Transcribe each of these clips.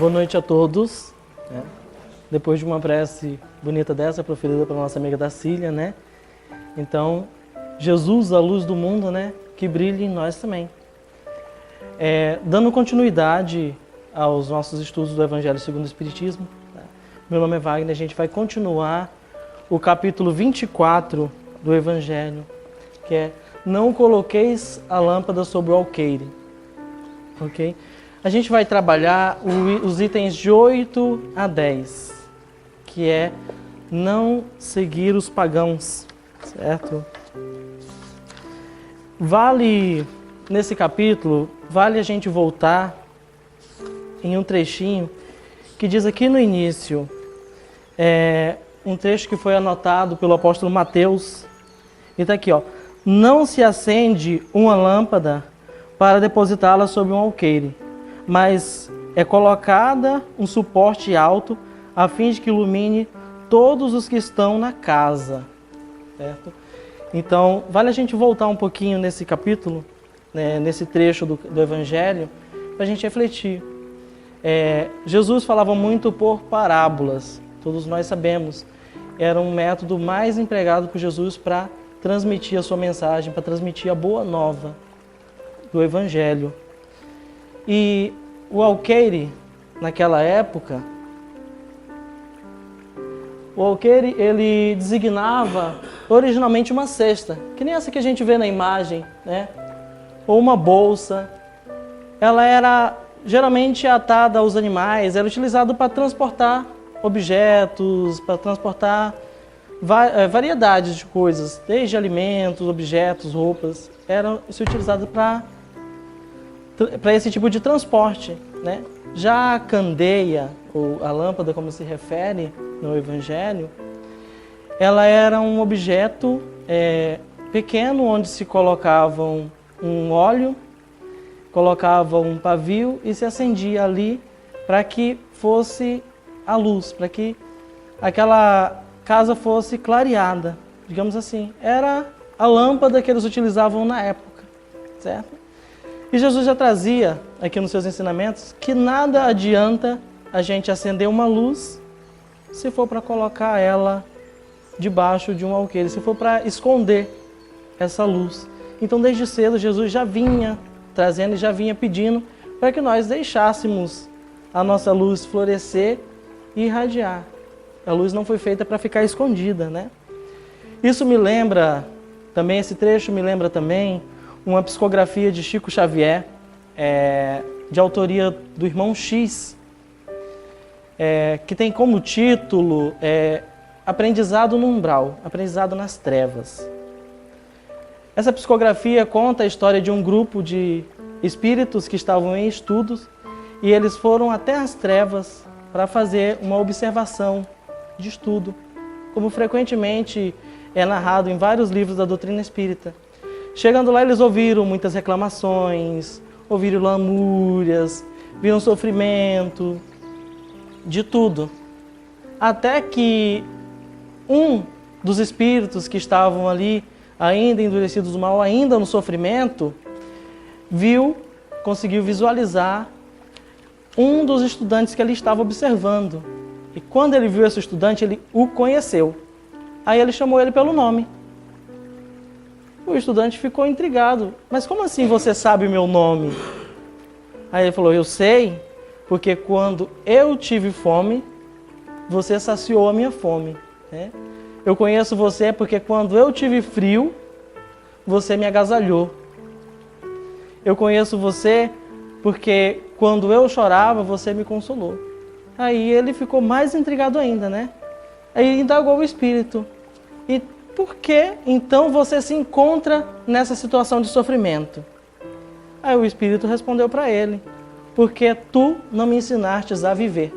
Boa noite a todos. Depois de uma prece bonita dessa, proferida pela nossa amiga Dacília, né? Então, Jesus, a luz do mundo, né? Que brilhe em nós também. Dando continuidade aos nossos estudos do Evangelho segundo o Espiritismo, né? Meu nome é Wagner, a gente vai continuar o capítulo 24 do Evangelho, que é Não coloqueis a lâmpada sobre o alqueire. Ok? A gente vai trabalhar os itens de 8 a 10, que é não seguir os pagãos, certo? Nesse capítulo, vale a gente voltar em um trechinho que diz aqui no início, um trecho que foi anotado pelo apóstolo Mateus, e está aqui, ó. Não se acende uma lâmpada para depositá-la sobre um alqueire, mas é colocada um suporte alto a fim de que ilumine todos os que estão na casa, certo? Então, vale a gente voltar um pouquinho nesse capítulo, né, nesse trecho do Evangelho, para a gente refletir. Jesus falava muito por parábolas, todos nós sabemos. Era um método mais empregado por Jesus para transmitir a sua mensagem, para transmitir a boa nova do Evangelho. E o alqueire, naquela época, ele designava originalmente uma cesta, que nem essa que a gente vê na imagem, né? Ou uma bolsa. Ela era geralmente atada aos animais, era utilizado para transportar objetos, para transportar variedades de coisas, desde alimentos, objetos, roupas, eram utilizadas para esse tipo de transporte, né? Já a candeia, ou a lâmpada, como se refere no Evangelho, ela era um objeto pequeno, onde se colocavam um óleo, colocavam um pavio e se acendia ali para que fosse a luz, para que aquela casa fosse clareada, digamos assim. Era a lâmpada que eles utilizavam na época, certo? E Jesus já trazia aqui nos seus ensinamentos que nada adianta a gente acender uma luz se for para colocar ela debaixo de um alqueire, se for para esconder essa luz. Então, desde cedo, Jesus já vinha trazendo e já vinha pedindo para que nós deixássemos a nossa luz florescer e irradiar. A luz não foi feita para ficar escondida, né? Isso me lembra também, esse trecho me lembra também uma psicografia de Chico Xavier, de autoria do irmão X, que tem como título Aprendizado no Umbral, Aprendizado nas Trevas. Essa psicografia conta a história de um grupo de espíritos que estavam em estudos e eles foram até as trevas para fazer uma observação de estudo, como frequentemente é narrado em vários livros da doutrina espírita. Chegando lá, eles ouviram muitas reclamações, ouviram lamúrias, viram sofrimento, de tudo. Até que um dos espíritos que estavam ali, ainda endurecidos do mal, ainda no sofrimento, conseguiu visualizar um dos estudantes que ele estava observando. E quando ele viu esse estudante, ele o conheceu. Aí ele chamou ele pelo nome. O estudante ficou intrigado. Mas como assim você sabe o meu nome? Aí ele falou, eu sei, porque quando eu tive fome, você saciou a minha fome, né? Eu conheço você porque quando eu tive frio, você me agasalhou. Eu conheço você porque quando eu chorava, você me consolou. Aí ele ficou mais intrigado ainda, né? Aí indagou o espírito. E por que então você se encontra nessa situação de sofrimento? Aí o espírito respondeu para ele, porque tu não me ensinastes a viver.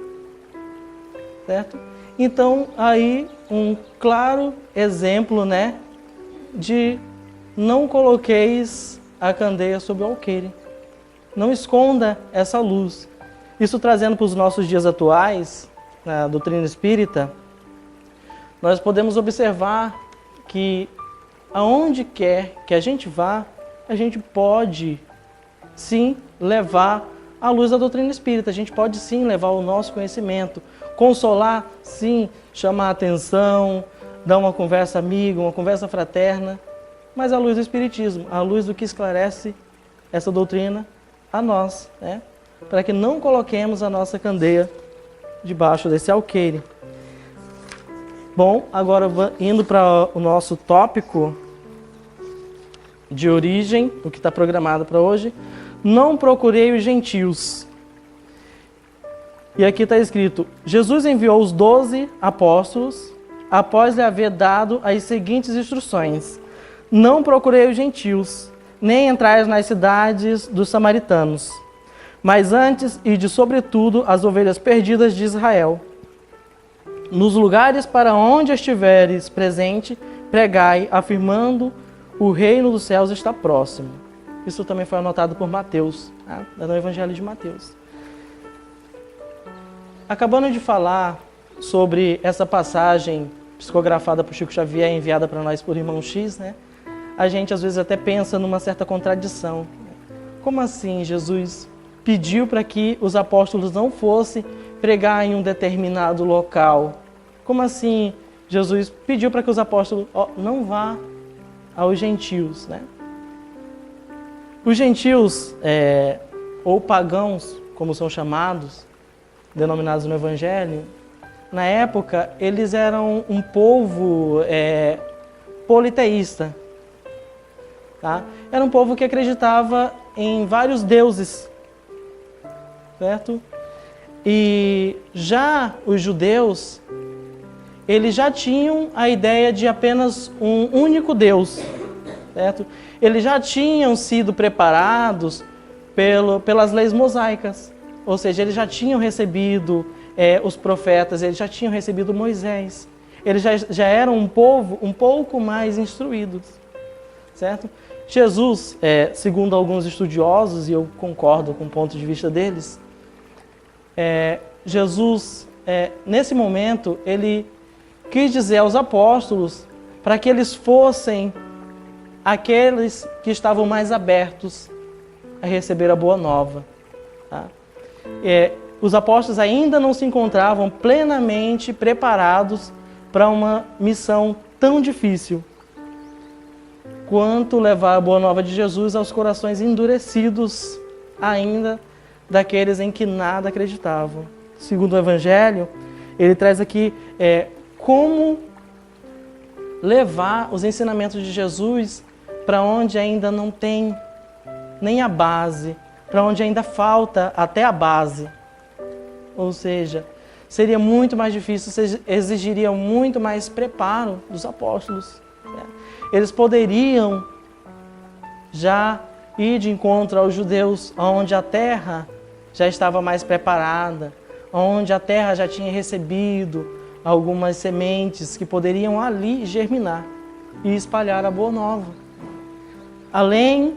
Certo? Então, aí um claro exemplo, né, de não coloqueis a candeia sobre o alqueire. Não esconda essa luz. Isso trazendo para os nossos dias atuais, na doutrina espírita, nós podemos observar que aonde quer que a gente vá, a gente pode sim levar à luz da doutrina espírita. A gente pode sim levar o nosso conhecimento, consolar, sim, chamar a atenção, dar uma conversa amiga, uma conversa fraterna, mas à luz do Espiritismo, à luz do que esclarece essa doutrina a nós, né? Para que não coloquemos a nossa candeia debaixo desse alqueire. Bom, agora indo para o nosso tópico de origem, o que está programado para hoje, não procurei os gentios. E aqui está escrito, Jesus enviou os 12 apóstolos após lhe haver dado as seguintes instruções: não procurei os gentios, nem entrais nas cidades dos samaritanos, mas antes ide sobretudo as ovelhas perdidas de Israel. Nos lugares para onde estiveres presente, pregai, afirmando o reino dos céus está próximo. Isso também foi anotado por Mateus, tá? No Evangelho de Mateus. Acabando de falar sobre essa passagem psicografada por Chico Xavier, enviada para nós por Irmão X, né? A gente às vezes até pensa numa certa contradição. Como assim Jesus pediu para que os apóstolos não fossem pregar em um determinado local? Como assim Jesus pediu para que os apóstolos não vá aos gentios, né? Os gentios, ou pagãos, como são chamados, denominados no Evangelho, na época eles eram um povo politeísta. Tá? Era um povo que acreditava em vários deuses, certo? E já os judeus, eles já tinham a ideia de apenas um único Deus, certo? Eles já tinham sido preparados pelas leis mosaicas, ou seja, eles já tinham recebido os profetas, eles já tinham recebido Moisés, eles já eram um povo um pouco mais instruídos, certo? Jesus, segundo alguns estudiosos, e eu concordo com o ponto de vista deles, Jesus, nesse momento, ele quis dizer aos apóstolos para que eles fossem aqueles que estavam mais abertos a receber a boa nova. Tá? Os apóstolos ainda não se encontravam plenamente preparados para uma missão tão difícil quanto levar a boa nova de Jesus aos corações endurecidos ainda daqueles em que nada acreditavam. Segundo o Evangelho, ele traz aqui como levar os ensinamentos de Jesus para onde ainda não tem nem a base, para onde ainda falta até a base. Ou seja, seria muito mais difícil, exigiria muito mais preparo dos apóstolos. Eles poderiam já ir de encontro aos judeus, onde a terra já estava mais preparada, onde a terra já tinha recebido algumas sementes que poderiam ali germinar e espalhar a boa nova. Além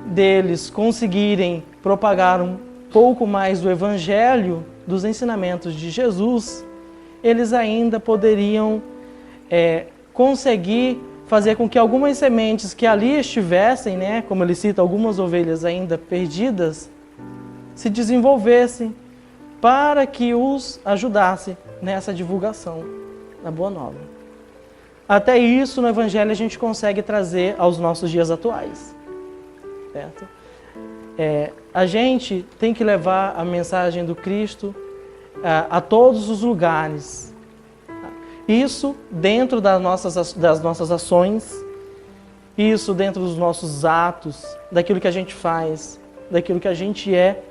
deles conseguirem propagar um pouco mais do Evangelho, dos ensinamentos de Jesus, eles ainda poderiam conseguir fazer com que algumas sementes que ali estivessem, né, como ele cita, algumas ovelhas ainda perdidas, se desenvolvessem para que os ajudasse nessa divulgação da Boa Nova. Até isso no Evangelho a gente consegue trazer aos nossos dias atuais, certo? A gente tem que levar a mensagem do Cristo a todos os lugares. Isso dentro das nossas ações, isso dentro dos nossos atos, daquilo que a gente faz, daquilo que a gente é,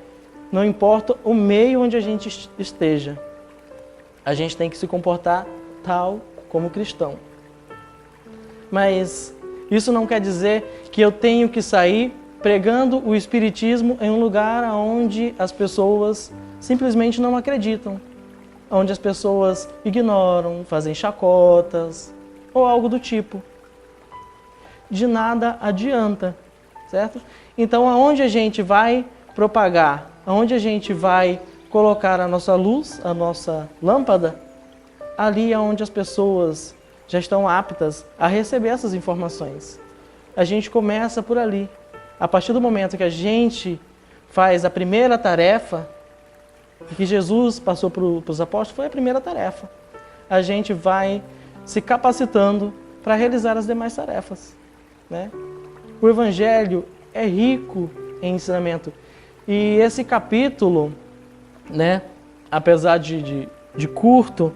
não importa o meio onde a gente esteja. A gente tem que se comportar tal como cristão. Mas isso não quer dizer que eu tenho que sair pregando o Espiritismo em um lugar onde as pessoas simplesmente não acreditam, onde as pessoas ignoram, fazem chacotas ou algo do tipo. De nada adianta, certo? Então, aonde a gente vai propagar, aonde a gente vai colocar a nossa luz, a nossa lâmpada, ali é onde as pessoas já estão aptas a receber essas informações. A gente começa por ali. A partir do momento que a gente faz a primeira tarefa, que Jesus passou para os apóstolos, foi a primeira tarefa. A gente vai se capacitando para realizar as demais tarefas, né? O Evangelho é rico em ensinamento. E esse capítulo, né, apesar de curto,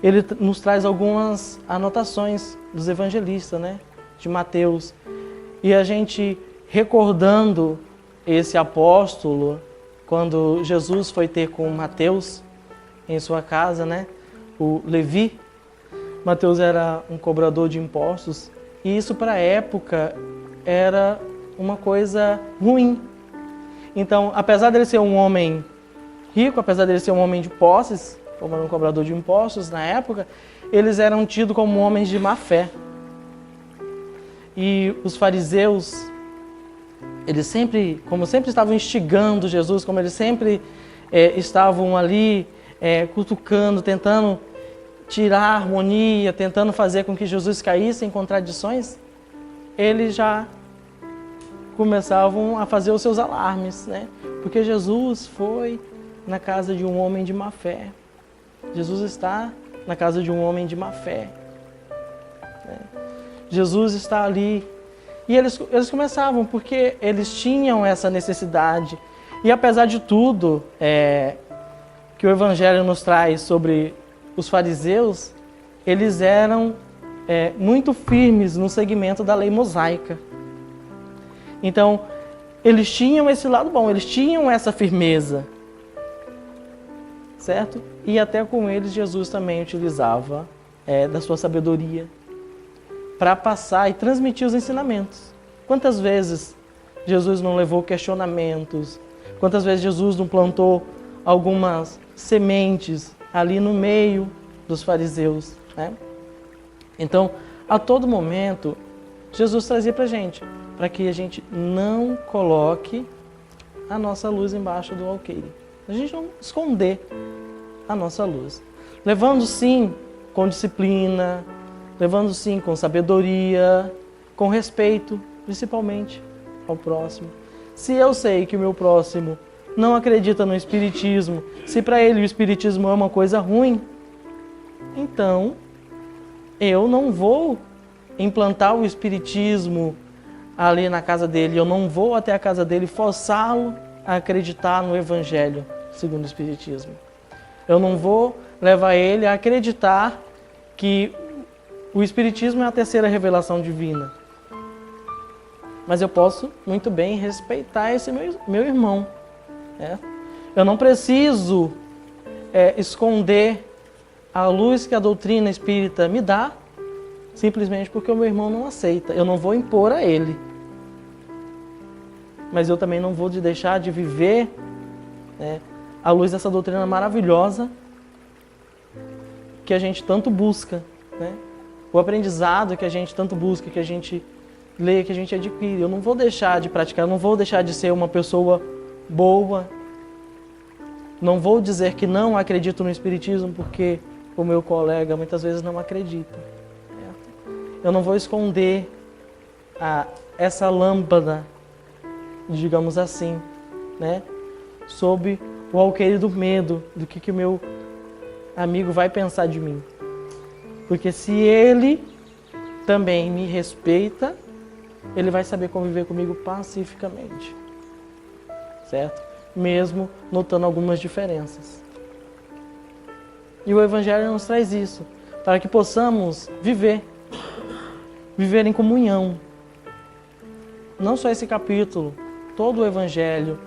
ele nos traz algumas anotações dos evangelistas, né, de Mateus. E a gente recordando esse apóstolo, quando Jesus foi ter com Mateus em sua casa, né, o Levi. Mateus era um cobrador de impostos e isso para a época era uma coisa ruim. Então, apesar dele ser um homem rico, apesar dele ser um homem de posses, como era um cobrador de impostos na época, eles eram tidos como homens de má fé. E os fariseus, eles sempre estavam instigando Jesus, como eles sempre estavam ali cutucando, tentando tirar a harmonia, tentando fazer com que Jesus caísse em contradições, eles já começavam a fazer os seus alarmes, né? Porque Jesus foi na casa de um homem de má fé. Jesus está na casa de um homem de má fé. Né? Jesus está ali. E eles começavam, porque eles tinham essa necessidade. E apesar de tudo que o Evangelho nos traz sobre os fariseus, eles eram muito firmes no segmento da lei mosaica. Então, eles tinham esse lado bom, eles tinham essa firmeza, certo? E até com eles Jesus também utilizava da sua sabedoria para passar e transmitir os ensinamentos. Quantas vezes Jesus não levou questionamentos? Quantas vezes Jesus não plantou algumas sementes ali no meio dos fariseus, né? Então, a todo momento, Jesus trazia para a gente, para que a gente não coloque a nossa luz embaixo do alqueire. A gente não esconder a nossa luz. Levando sim com disciplina, levando sim com sabedoria, com respeito, principalmente ao próximo. Se eu sei que o meu próximo não acredita no Espiritismo, se para ele o Espiritismo é uma coisa ruim, então eu não vou implantar o Espiritismo ali na casa dele, eu não vou até a casa dele forçá-lo a acreditar no Evangelho segundo o Espiritismo. Eu não vou levar ele a acreditar que o Espiritismo é a terceira revelação divina. Mas eu posso muito bem respeitar esse meu irmão. Eu não preciso esconder a luz que a doutrina espírita me dá, simplesmente porque o meu irmão não aceita. Eu não vou impor a ele. Mas eu também não vou deixar de viver à luz dessa doutrina maravilhosa que a gente tanto busca, né? O aprendizado que a gente tanto busca, que a gente lê, que a gente adquire. Eu não vou deixar de praticar, eu não vou deixar de ser uma pessoa boa. Não vou dizer que não acredito no Espiritismo porque o meu colega muitas vezes não acredita. Eu não vou esconder essa lâmpada, digamos assim, né, sob o alqueire do medo, do que o meu amigo vai pensar de mim. Porque se ele também me respeita, ele vai saber conviver comigo pacificamente, certo? Mesmo notando algumas diferenças. E o Evangelho nos traz isso, para que possamos viver em comunhão. Não só esse capítulo, todo o Evangelho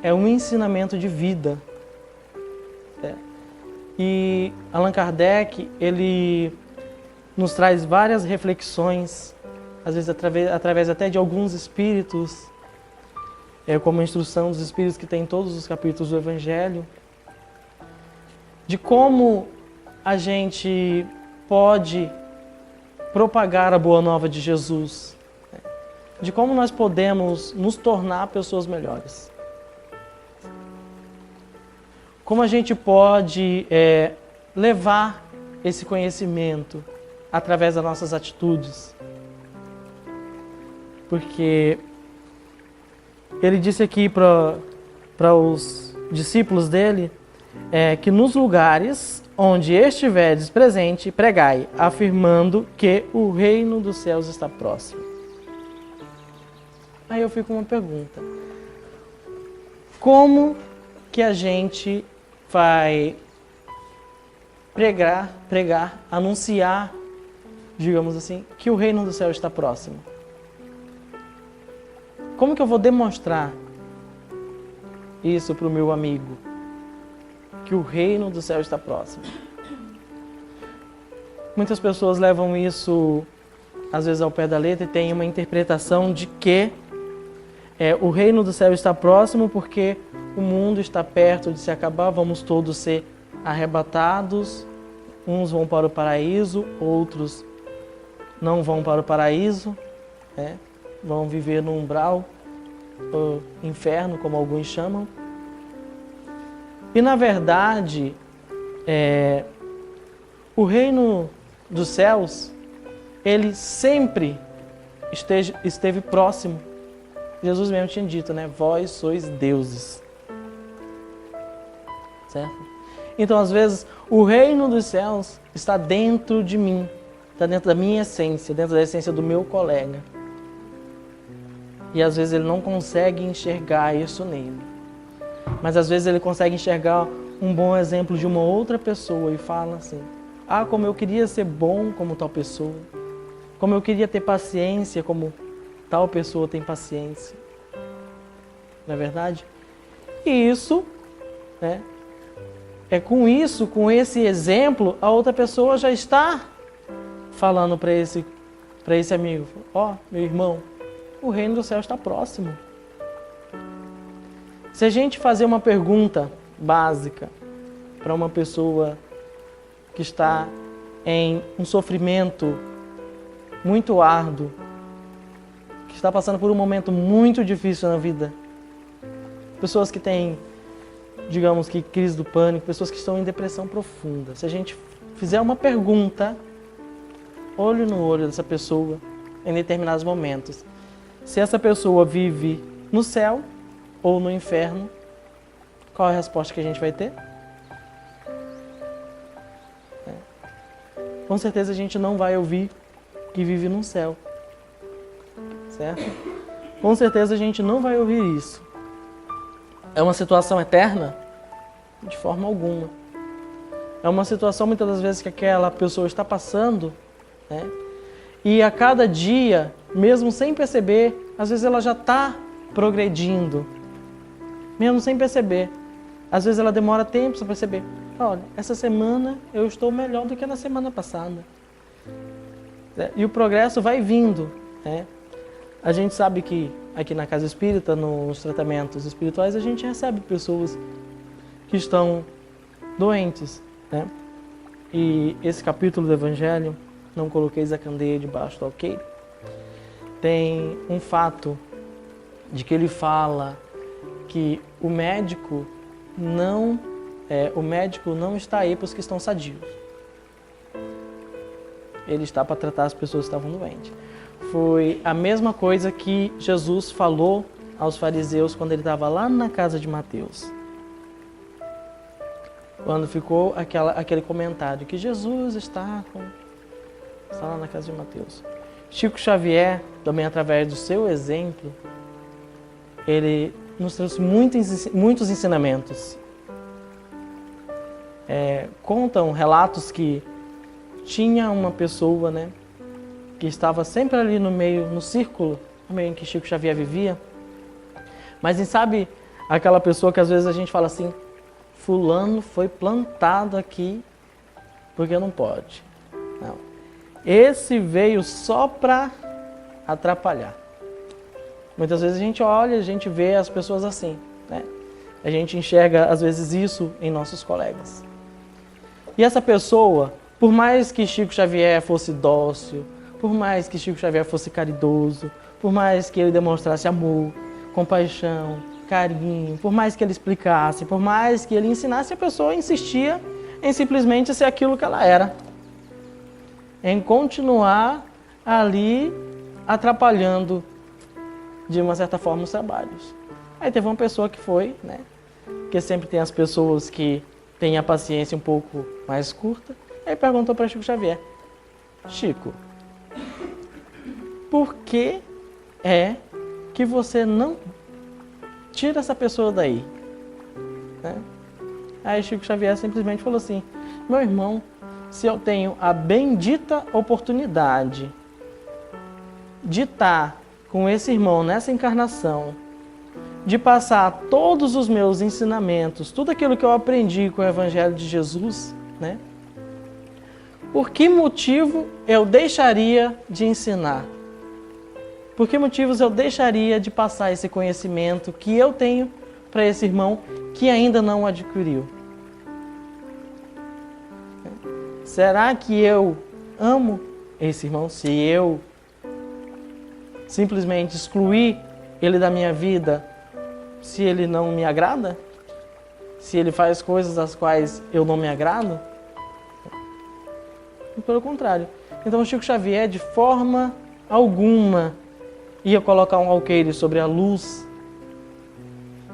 é um ensinamento de vida. E Allan Kardec, ele nos traz várias reflexões, às vezes através até de alguns espíritos, como a instrução dos espíritos que tem em todos os capítulos do Evangelho, de como a gente pode propagar a boa nova de Jesus, de como nós podemos nos tornar pessoas melhores. Como a gente pode levar esse conhecimento através das nossas atitudes. Porque ele disse aqui para para os discípulos dele é que nos lugares onde estiveres presente, pregai, afirmando que o reino dos céus está próximo. Aí eu fico com uma pergunta. Como que a gente vai pregar, anunciar, digamos assim, que o reino do céu está próximo? Como que eu vou demonstrar isso para o meu amigo? Que o reino do céu está próximo. Muitas pessoas levam isso, às vezes, ao pé da letra e têm uma interpretação de que o reino do céu está próximo porque o mundo está perto de se acabar, vamos todos ser arrebatados, uns vão para o paraíso, outros não vão para o paraíso, vão viver no umbral, ou inferno, como alguns chamam. E, na verdade, o reino dos céus, ele sempre esteve próximo. Jesus mesmo tinha dito, vós sois deuses. Certo? Então, às vezes, o reino dos céus está dentro de mim, está dentro da minha essência, dentro da essência do meu colega. E, às vezes, ele não consegue enxergar isso nele. Mas às vezes ele consegue enxergar um bom exemplo de uma outra pessoa e fala assim: como eu queria ser bom como tal pessoa, como eu queria ter paciência como tal pessoa tem paciência. Não é verdade? E isso, com esse exemplo, a outra pessoa já está falando para esse amigo: meu irmão, o reino do céu está próximo. Se a gente fazer uma pergunta básica para uma pessoa que está em um sofrimento muito árduo, que está passando por um momento muito difícil na vida, pessoas que têm, digamos que, crise do pânico, pessoas que estão em depressão profunda, se a gente fizer uma pergunta, olho no olho dessa pessoa, em determinados momentos, se essa pessoa vive no céu ou no inferno, qual é a resposta que a gente vai ter? Com certeza a gente não vai ouvir que vive no céu. Certo? Com certeza a gente não vai ouvir isso. É uma situação eterna? De forma alguma. É uma situação, muitas das vezes, que aquela pessoa está passando, e a cada dia, mesmo sem perceber, às vezes ela já está progredindo. Mesmo sem perceber. Às vezes ela demora tempo para perceber. Olha, essa semana eu estou melhor do que na semana passada. E o progresso vai vindo. A gente sabe que aqui na Casa Espírita, nos tratamentos espirituais, a gente recebe pessoas que estão doentes. E esse capítulo do Evangelho, não coloqueis a candeia debaixo do alqueire, tem um fato de que ele fala que o médico não está aí para os que estão sadios. Ele está para tratar as pessoas que estavam doentes. Foi a mesma coisa que Jesus falou aos fariseus quando ele estava lá na casa de Mateus. Quando ficou aquele comentário que Jesus está lá na casa de Mateus. Chico Xavier, também através do seu exemplo, ele nos trouxe muitos ensinamentos. Contam relatos que tinha uma pessoa, que estava sempre ali no círculo, no meio em que Chico Xavier vivia. Mas sabe aquela pessoa que às vezes a gente fala assim: fulano foi plantado aqui porque não pode. Não. Esse veio só para atrapalhar. Muitas vezes a gente olha, a gente vê as pessoas assim, A gente enxerga, às vezes, isso em nossos colegas. E essa pessoa, por mais que Chico Xavier fosse dócil, por mais que Chico Xavier fosse caridoso, por mais que ele demonstrasse amor, compaixão, carinho, por mais que ele explicasse, por mais que ele ensinasse, a pessoa insistia em simplesmente ser aquilo que ela era. Em continuar ali atrapalhando, de uma certa forma, os trabalhos. Aí teve uma pessoa que foi, porque sempre tem as pessoas que têm a paciência um pouco mais curta. Aí perguntou para Chico Xavier: Chico, por que é que você não tira essa pessoa daí? Né? Aí Chico Xavier simplesmente falou assim: meu irmão, se eu tenho a bendita oportunidade de estar com esse irmão nessa encarnação, de passar todos os meus ensinamentos, tudo aquilo que eu aprendi com o Evangelho de Jesus, né? Por que motivo eu deixaria de ensinar? Por que motivos eu deixaria de passar esse conhecimento que eu tenho para esse irmão que ainda não adquiriu? Será que eu amo esse irmão se eu simplesmente excluir ele da minha vida, se ele não me agrada? Se ele faz coisas das quais eu não me agrado? Pelo contrário. Então o Chico Xavier, de forma alguma, ia colocar um alqueire sobre a luz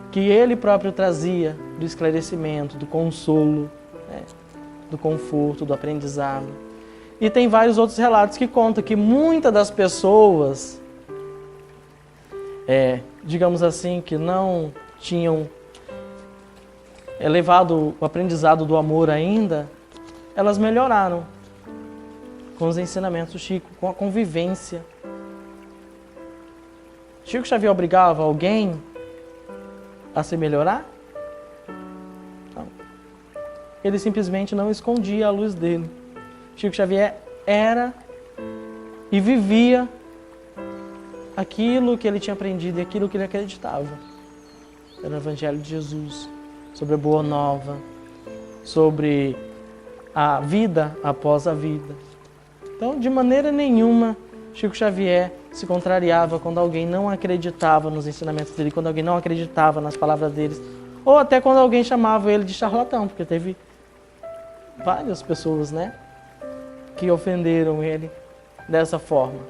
que ele próprio trazia do esclarecimento, do consolo, né? Do conforto, do aprendizado. E tem vários outros relatos que contam que muitas das pessoas, digamos assim, que não tinham levado o aprendizado do amor ainda, elas melhoraram com os ensinamentos do Chico, com a convivência. Chico Xavier obrigava alguém a se melhorar? Não. Ele simplesmente não escondia a luz dele. Chico Xavier era e vivia aquilo que ele tinha aprendido e aquilo que ele acreditava. Era o Evangelho de Jesus, sobre a Boa Nova, sobre a vida após a vida. Então, de maneira nenhuma, Chico Xavier se contrariava quando alguém não acreditava nos ensinamentos dele, quando alguém não acreditava nas palavras deles, ou até quando alguém chamava ele de charlatão, porque teve várias pessoas, né, que ofenderam ele dessa forma.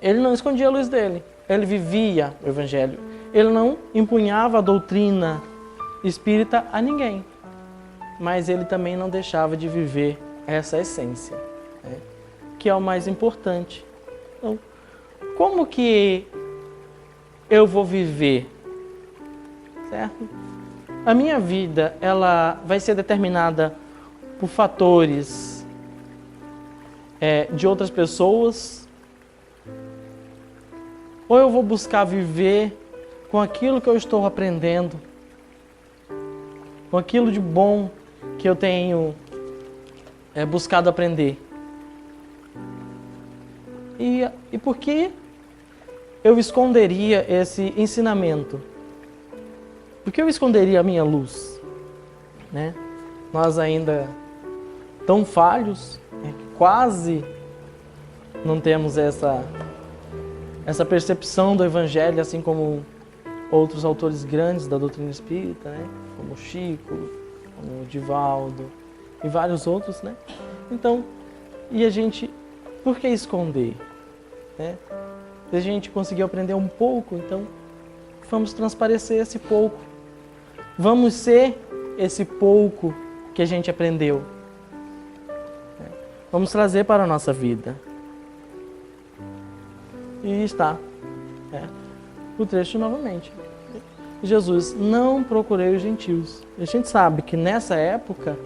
Ele não escondia a luz dele, ele vivia o Evangelho, ele não empunhava a doutrina espírita a ninguém, mas ele também não deixava de viver essa essência, né, que é o mais importante. Então, como que eu vou viver? Certo? A minha vida, ela vai ser determinada por fatores de outras pessoas? Ou eu vou buscar viver com aquilo que eu estou aprendendo, com aquilo de bom que eu tenho buscado aprender? E por que eu esconderia esse ensinamento? Por que eu esconderia a minha luz? Né? Nós ainda tão falhos, quase não temos essa percepção do Evangelho, assim como outros autores grandes da doutrina espírita, né? Como Chico, como Divaldo e vários outros, né? Então, por que esconder? Né? Se a gente conseguiu aprender um pouco, então vamos transparecer esse pouco. Vamos ser esse pouco que a gente aprendeu. Vamos trazer para a nossa vida. E está o trecho novamente. Jesus: não procurei os gentios. A gente sabe que nessa época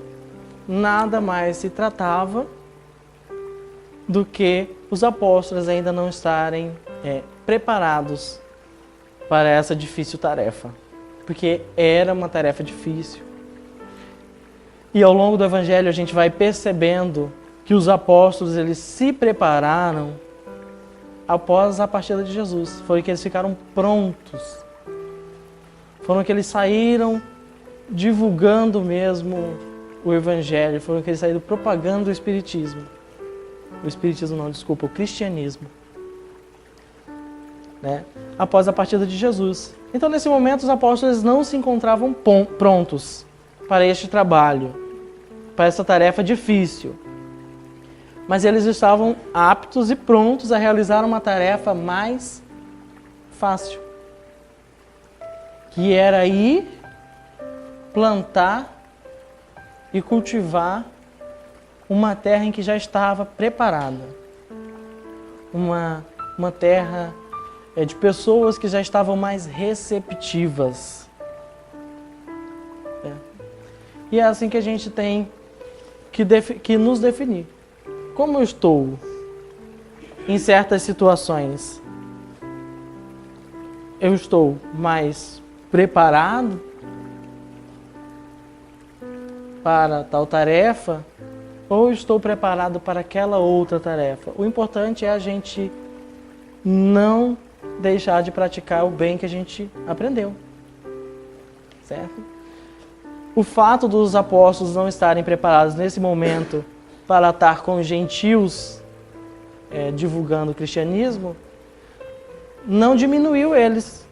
nada mais se tratava do que os apóstolos ainda não estarem preparados para essa difícil tarefa. Porque era uma tarefa difícil. E ao longo do Evangelho a gente vai percebendo que os apóstolos, eles se prepararam após a partida de Jesus. Foi que eles ficaram prontos. Foram que eles saíram divulgando mesmo o Evangelho. Foram que eles saíram propagando o Espiritismo. O cristianismo. Né? Após a partida de Jesus. Então, nesse momento, os apóstolos não se encontravam prontos para este trabalho, para essa tarefa difícil. Mas eles estavam aptos e prontos a realizar uma tarefa mais fácil, que era ir plantar e cultivar uma terra em que já estava preparada. Uma terra de pessoas que já estavam mais receptivas. E é assim que a gente tem que nos definir. Como eu estou em certas situações? Eu estou mais preparado para tal tarefa ou estou preparado para aquela outra tarefa? O importante é a gente não deixar de praticar o bem que a gente aprendeu, certo? O fato dos apóstolos não estarem preparados nesse momento para estar com os gentios divulgando o cristianismo não diminuiu eles,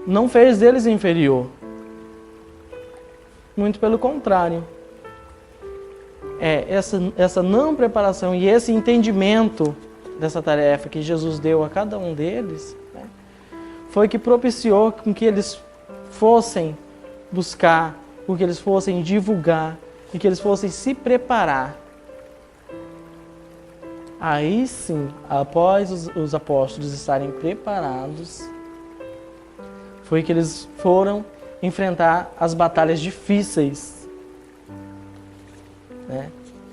não fez deles inferior. Muito pelo contrário. Essa não preparação e esse entendimento dessa tarefa que Jesus deu a cada um deles, foi que propiciou com que eles fossem buscar, com que eles fossem divulgar e que eles fossem se preparar. Aí sim, após os apóstolos estarem preparados, foi que eles foram enfrentar as batalhas difíceis,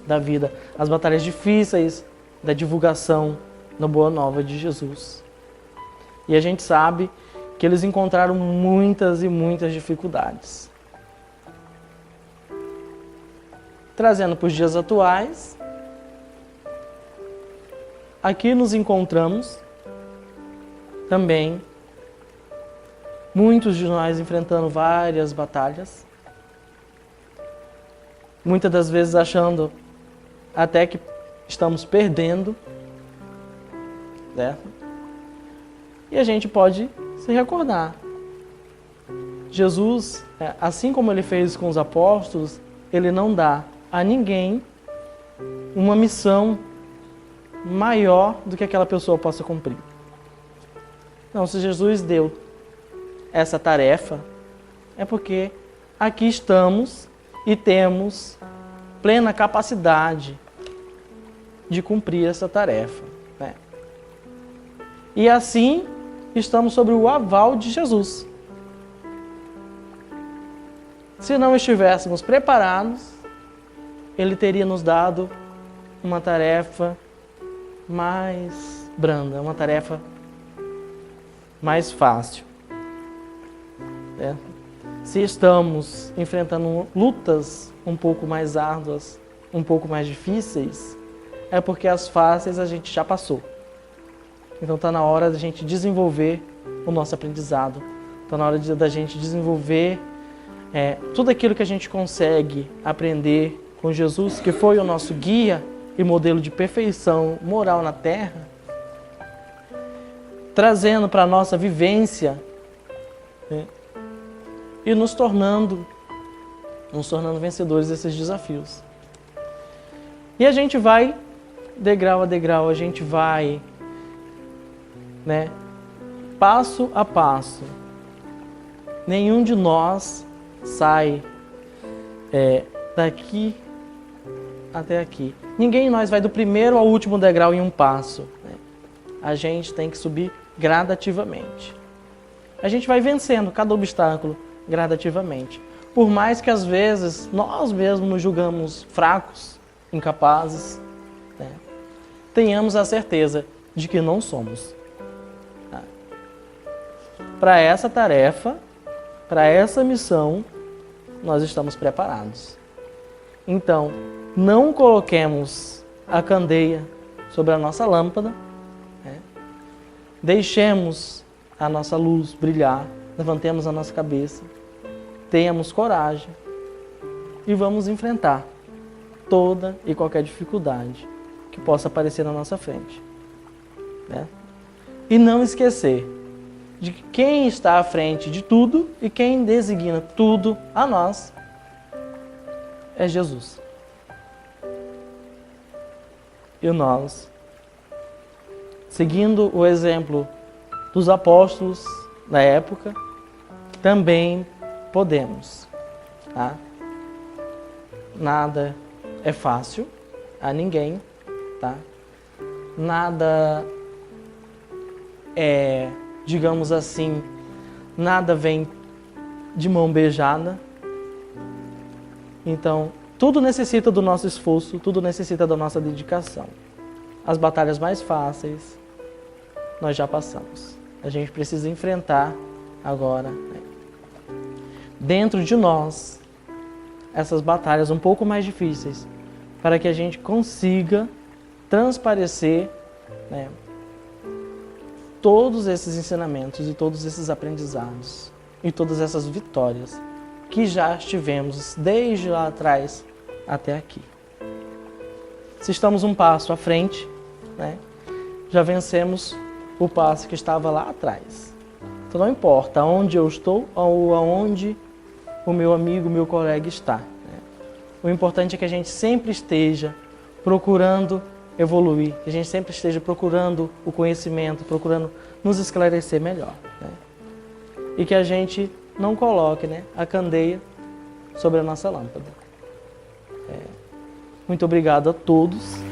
da vida, as batalhas difíceis da divulgação da Boa Nova de Jesus. E a gente sabe que eles encontraram muitas e muitas dificuldades. Trazendo para os dias atuais, aqui nos encontramos também muitos de nós enfrentando várias batalhas, muitas das vezes achando até que estamos perdendo, certo? E a gente pode se recordar. Jesus, assim como ele fez com os apóstolos, ele não dá a ninguém uma missão maior do que aquela pessoa possa cumprir. Não, se Jesus deu essa tarefa, é porque aqui estamos e temos plena capacidade de cumprir essa tarefa, né? E assim estamos sob o aval de Jesus. Se não estivéssemos preparados, ele teria nos dado uma tarefa mais branda, uma tarefa mais fácil. Se estamos enfrentando lutas um pouco mais árduas, um pouco mais difíceis, é porque as fáceis a gente já passou. Então está na hora da gente desenvolver o nosso aprendizado. Está na hora da gente desenvolver tudo aquilo que a gente consegue aprender com Jesus, que foi o nosso guia e modelo de perfeição moral na Terra, trazendo para a nossa vivência, e nos tornando vencedores desses desafios. E a gente vai, degrau a degrau, a gente vai, passo a passo. Nenhum de nós sai daqui até aqui. Ninguém de nós vai do primeiro ao último degrau em um passo. A gente tem que subir gradativamente. A gente vai vencendo cada obstáculo gradativamente. Por mais que às vezes nós mesmos nos julgamos fracos, incapazes, tenhamos a certeza de que não somos. Para essa tarefa, para essa missão, nós estamos preparados. Então, não coloquemos a candeia sobre a nossa lâmpada, deixemos a nossa luz brilhar, levantemos a nossa cabeça, tenhamos coragem e vamos enfrentar toda e qualquer dificuldade que possa aparecer na nossa frente. E não esquecer de que quem está à frente de tudo e quem designa tudo a nós é Jesus. E nós, seguindo o exemplo dos apóstolos da época, também podemos. Tá? Nada é fácil a ninguém, tá? Nada é, digamos assim, nada vem de mão beijada. Então, tudo necessita do nosso esforço, tudo necessita da nossa dedicação. As batalhas mais fáceis nós já passamos. A gente precisa enfrentar agora, né, dentro de nós, essas batalhas um pouco mais difíceis, para que a gente consiga transparecer, né, todos esses ensinamentos e todos esses aprendizados e todas essas vitórias que já tivemos desde lá atrás até aqui. Se estamos um passo à frente, né, já vencemos o passo que estava lá atrás. Então não importa onde eu estou ou aonde o meu amigo, o meu colega está, né? O importante é que a gente sempre esteja procurando evoluir, que a gente sempre esteja procurando o conhecimento, procurando nos esclarecer melhor, né? E que a gente não coloque, né, a candeia sobre a nossa lâmpada. Muito obrigado a todos.